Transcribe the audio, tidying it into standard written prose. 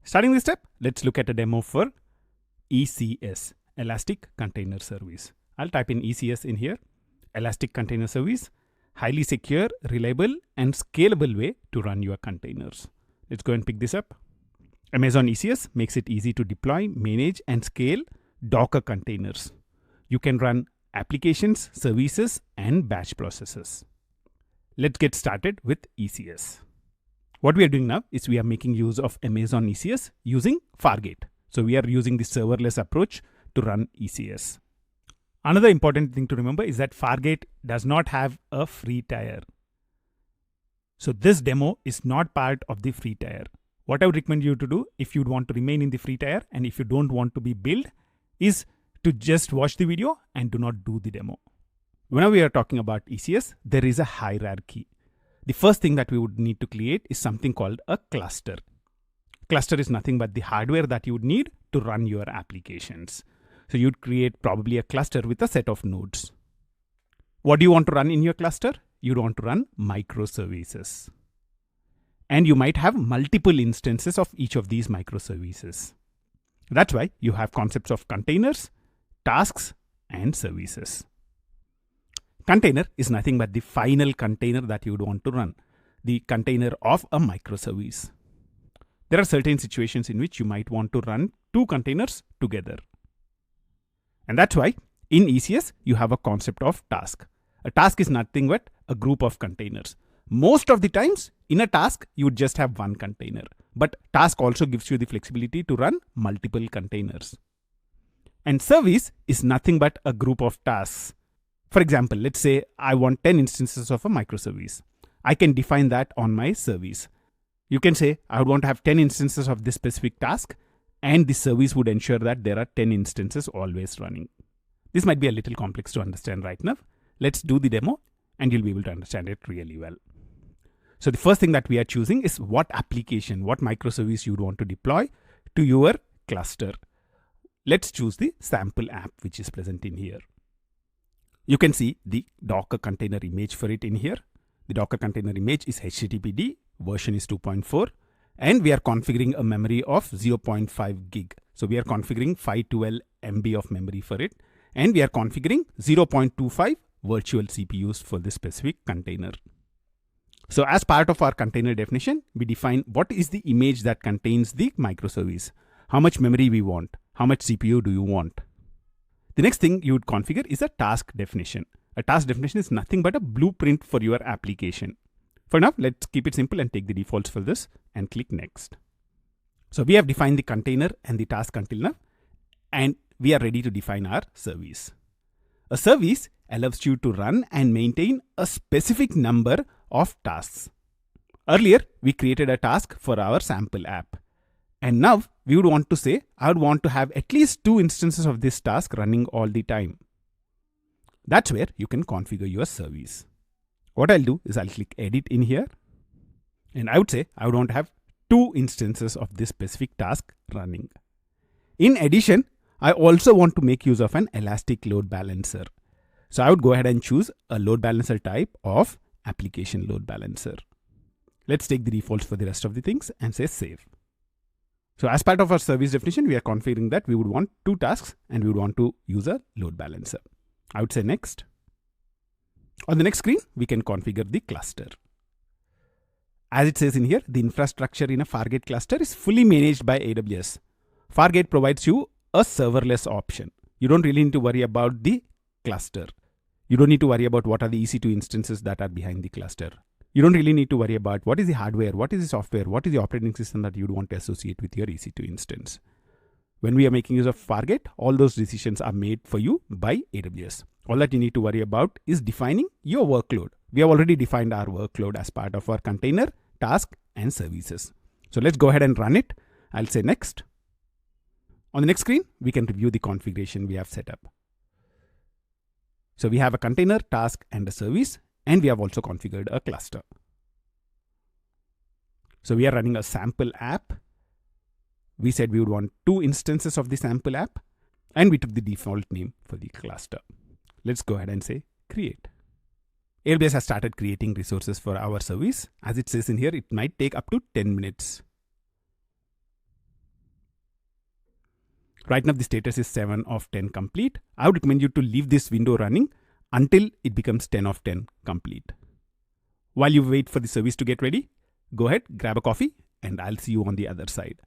Starting this step, let's look at a demo for ECS, Elastic Container Service. I'll type in ECS in here, Elastic Container Service, highly secure, reliable, and scalable way to run your containers. Let's go and pick this up. Amazon ECS makes it easy to deploy, manage, and scale Docker containers. You can run applications, services, and batch processes. Let's get started with ECS. What we are doing now is we are making use of Amazon ECS using Fargate. So we are using the serverless approach to run ECS. Another important thing to remember is that Fargate does not have a free tier. So this demo is not part of the free tier. What I would recommend you to do if you want to remain in the free tier and if you don't want to be billed is to just watch the video and do not do the demo. Whenever we are talking about ECS, there is a hierarchy. The first thing that we would need to create is something called a cluster. Cluster is nothing but the hardware that you would need to run your applications. So you'd create probably a cluster with a set of nodes. What do you want to run in your cluster? You'd want to run microservices. And you might have multiple instances of each of these microservices. That's why you have concepts of containers, tasks, and services. Container is nothing but the final container that you would want to run, the container of a microservice. There are certain situations in which you might want to run two containers together. And that's why in ECS, you have a concept of task. A task is nothing but a group of containers. Most of the times in a task, you would just have one container. But task also gives you the flexibility to run multiple containers. And service is nothing but a group of tasks. For example, let's say I want 10 instances of a microservice. I can define that on my service. You can say I would want to have 10 instances of this specific task, and the service would ensure that there are 10 instances always running. This might be a little complex to understand right now. Let's do the demo and you'll be able to understand it really well. So the first thing that we are choosing is what application, what microservice you would want to deploy to your cluster. Let's choose the sample app which is present in here. You can see the Docker container image for it in here. The Docker container image is HTTPD, version is 2.4, and we are configuring a memory of 0.5 gig. So we are configuring 512 MB of memory for it, and we are configuring 0.25 virtual CPUs for this specific container. So as part of our container definition, we define what is the image that contains the microservice, how much memory we want, how much CPU do you want. The next thing you would configure is a task definition. A task definition is nothing but a blueprint for your application. For now, let's keep it simple and take the defaults for this and click next. So we have defined the container and the task until now, and we are ready to define our service. A service allows you to run and maintain a specific number of tasks. Earlier, we created a task for our sample app. And now we would want to say, I would want to have at least 2 instances of this task running all the time. That's where you can configure your service. What I'll do is I'll click edit in here. And I would say I would want to have 2 instances of this specific task running. In addition, I also want to make use of an Elastic Load Balancer. So I would go ahead and choose a load balancer type of application load balancer. Let's take the defaults for the rest of the things and say save. So as part of our service definition, we are configuring that we would want 2 tasks and we would want to use a load balancer. I would say next. On the next screen, we can configure the cluster. As it says in here, the infrastructure in a Fargate cluster is fully managed by AWS. Fargate provides you a serverless option. You don't really need to worry about the cluster. You don't need to worry about what are the EC2 instances that are behind the cluster. You don't really need to worry about what is the hardware, what is the software, what is the operating system that you'd want to associate with your EC2 instance. When we are making use of Fargate, all those decisions are made for you by AWS. All that you need to worry about is defining your workload. We have already defined our workload as part of our container, task, and services. So let's go ahead and run it. I'll say next. On the next screen, we can review the configuration we have set up. So we have a container, task, and a service, and we have also configured a cluster. So we are running a sample app. We said we would want 2 instances of the sample app, and we took the default name for the cluster. Let's go ahead and say create. AWS has started creating resources for our service. As it says in here, it might take up to 10 minutes. Right now the status is 7 of 10 complete. I would recommend you to leave this window running until it becomes 10 of 10 complete. While you wait for the service to get ready, go ahead, grab a coffee, and I'll see you on the other side.